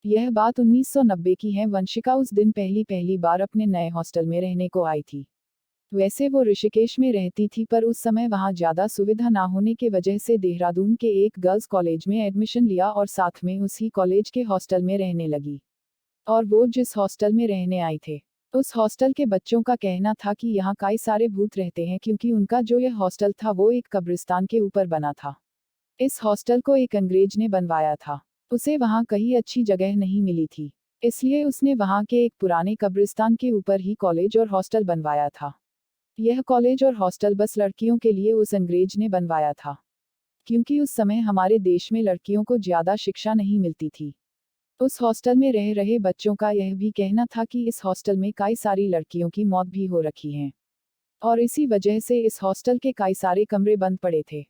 यह बात 1990 की है। वंशिका उस दिन पहली पहली बार अपने नए हॉस्टल में रहने को आई थी। वैसे वो ऋषिकेश में रहती थी, पर उस समय वहाँ ज़्यादा सुविधा ना होने के वजह से देहरादून के एक गर्ल्स कॉलेज में एडमिशन लिया और साथ में उसी कॉलेज के हॉस्टल में रहने लगी। और वो जिस हॉस्टल में रहने आई थे, उस हॉस्टल के बच्चों का कहना था कि यहाँ कई सारे भूत रहते हैं, क्योंकि उनका जो यह हॉस्टल था वो एक कब्रिस्तान के ऊपर बना था। इस हॉस्टल को एक अंग्रेज ने बनवाया था। उसे वहाँ कहीं अच्छी जगह नहीं मिली थी, इसलिए उसने वहाँ के एक पुराने कब्रिस्तान के ऊपर ही कॉलेज और हॉस्टल बनवाया था। यह कॉलेज और हॉस्टल बस लड़कियों के लिए उस अंग्रेज ने बनवाया था, क्योंकि उस समय हमारे देश में लड़कियों को ज़्यादा शिक्षा नहीं मिलती थी। उस हॉस्टल में रह रहे बच्चों का यह भी कहना था कि इस हॉस्टल में कई सारी लड़कियों की मौत भी हो रखी हैं, और इसी वजह से इस हॉस्टल के कई सारे कमरे बंद पड़े थे।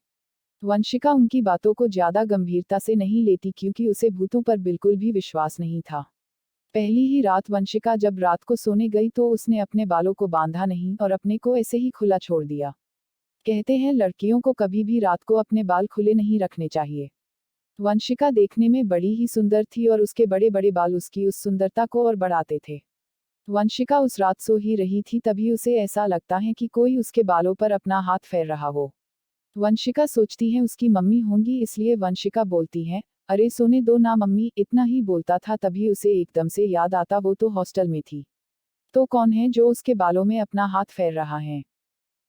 वंशिका उनकी बातों को ज़्यादा गंभीरता से नहीं लेती, क्योंकि उसे भूतों पर बिल्कुल भी विश्वास नहीं था। पहली ही रात वंशिका जब रात को सोने गई तो उसने अपने बालों को बांधा नहीं और अपने को ऐसे ही खुला छोड़ दिया। कहते हैं लड़कियों को कभी भी रात को अपने बाल खुले नहीं रखने चाहिए। वंशिका देखने में बड़ी ही सुंदर थी और उसके बड़े बड़े बाल उसकी उस सुंदरता को और बढ़ाते थे। वंशिका उस रात सो ही रही थी, तभी उसे ऐसा लगता है कि कोई उसके बालों पर अपना हाथ फेर रहा हो। वंशिका सोचती है उसकी मम्मी होंगी, इसलिए वंशिका बोलती है, अरे सोने दो ना मम्मी। इतना ही बोलता था तभी उसे एकदम से याद आता वो तो हॉस्टल में थी, तो कौन है जो उसके बालों में अपना हाथ फेर रहा है।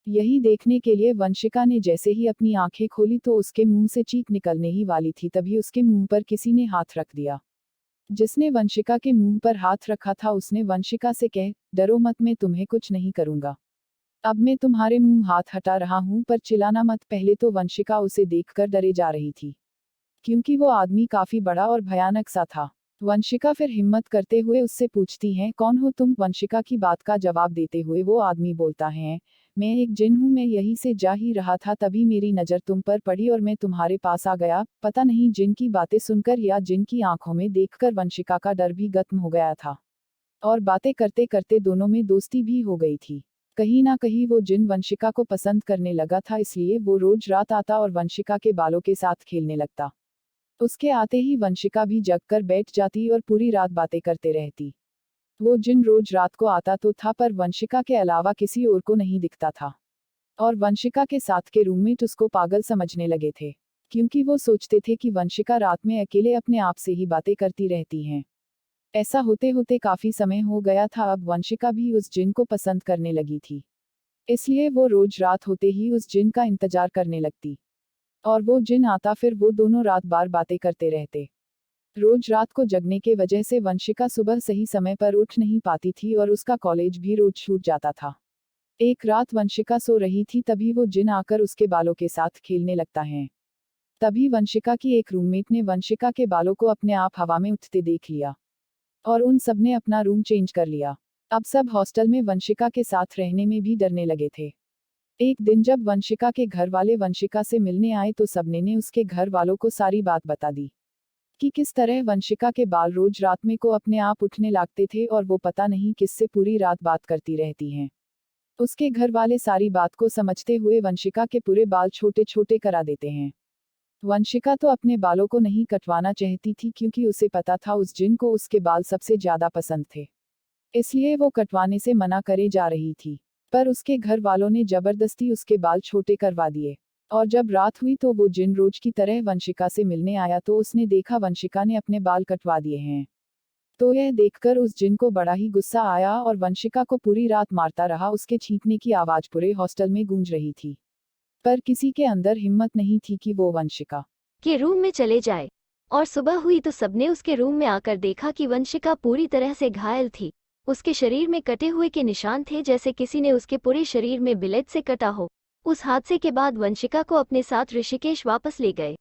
यही देखने के लिए वंशिका ने जैसे ही अपनी आंखें खोली तो उसके मुंह से चीख निकलने ही वाली थी, तभी उसके मुंह पर किसी ने हाथ रख दिया। जिसने वंशिका के मुंह पर हाथ रखा था उसने वंशिका से कह, डरो मत, मैं तुम्हें कुछ नहीं करूंगा। अब मैं तुम्हारे मुंह हाथ हटा रहा हूं, पर चिल्लाना मत। पहले तो वंशिका उसे देखकर डरे जा रही थी, क्योंकि वो आदमी काफी बड़ा और भयानक सा था। वंशिका फिर हिम्मत करते हुए उससे पूछती है, कौन हो तुम। वंशिका की बात का जवाब देते हुए वो आदमी बोलता है, मैं एक जिन हूँ, मैं यहीं से जा ही रहा था तभी मेरी नज़र तुम पर पड़ी और मैं तुम्हारे पास आ गया। पता नहीं जिन की बातें सुनकर या जिन की आंखों में देखकर वंशिका का डर भी खत्म हो गया था, और बातें करते करते दोनों में दोस्ती भी हो गई थी। कहीं ना कहीं वो जिन वंशिका को पसंद करने लगा था, इसलिए वो रोज रात आता और वंशिका के बालों के साथ खेलने लगता। उसके आते ही वंशिका भी जगकर बैठ जाती और पूरी रात बातें करते रहती। वो जिन रोज रात को आता तो था, पर वंशिका के अलावा किसी और को नहीं दिखता था, और वंशिका के साथ के रूममेट उसको पागल समझने लगे थे, क्योंकि वो सोचते थे कि वंशिका रात में अकेले अपने आप से ही बातें करती रहती हैं। ऐसा होते होते काफी समय हो गया था, अब वंशिका भी उस जिन को पसंद करने लगी थी, इसलिए वो रोज रात होते ही उस जिन का इंतजार करने लगती, और वो जिन आता फिर वो दोनों रात बार बातें करते रहते। रोज रात को जगने के वजह से वंशिका सुबह सही समय पर उठ नहीं पाती थी और उसका कॉलेज भी रोज छूट जाता था। एक रात वंशिका सो रही थी, तभी वो जिन आकर उसके बालों के साथ खेलने लगता है। तभी वंशिका की एक रूममेट ने वंशिका के बालों को अपने आप हवा में उठते देख लिया, और उन सब ने अपना रूम चेंज कर लिया। अब सब हॉस्टल में वंशिका के साथ रहने में भी डरने लगे थे। एक दिन जब वंशिका के घर वाले वंशिका से मिलने आए तो सबने ने उसके घर वालों को सारी बात बता दी, कि किस तरह वंशिका के बाल रोज रात में को अपने आप उठने लगते थे और वो पता नहीं किससे पूरी रात बात करती रहती हैं। उसके घर वाले सारी बात को समझते हुए वंशिका के पूरे बाल छोटे छोटे करा देते हैं। वंशिका तो अपने बालों को नहीं कटवाना चाहती थी, क्योंकि उसे पता था उस जिन को उसके बाल सबसे ज्यादा पसंद थे, इसलिए वो कटवाने से मना करे जा रही थी। पर उसके घर वालों ने जबरदस्ती उसके बाल छोटे करवा दिए, और जब रात हुई तो वो जिन रोज की तरह वंशिका से मिलने आया तो उसने देखा वंशिका ने अपने बाल कटवा दिए हैं। तो यह देखकर उस जिन को बड़ा ही गुस्सा आया और वंशिका को पूरी रात मारता रहा। उसके चीखने की आवाज पूरे हॉस्टल में गूंज रही थी, पर किसी के अंदर हिम्मत नहीं थी कि वो वंशिका के रूम में चले जाए। और सुबह हुई तो सबने उसके रूम में आकर देखा कि वंशिका पूरी तरह से घायल थी। उसके शरीर में कटे हुए के निशान थे, जैसे किसी ने उसके पूरे शरीर में बिलेट से कटा हो। उस हादसे के बाद वंशिका को अपने साथ ऋषिकेश वापस ले गए।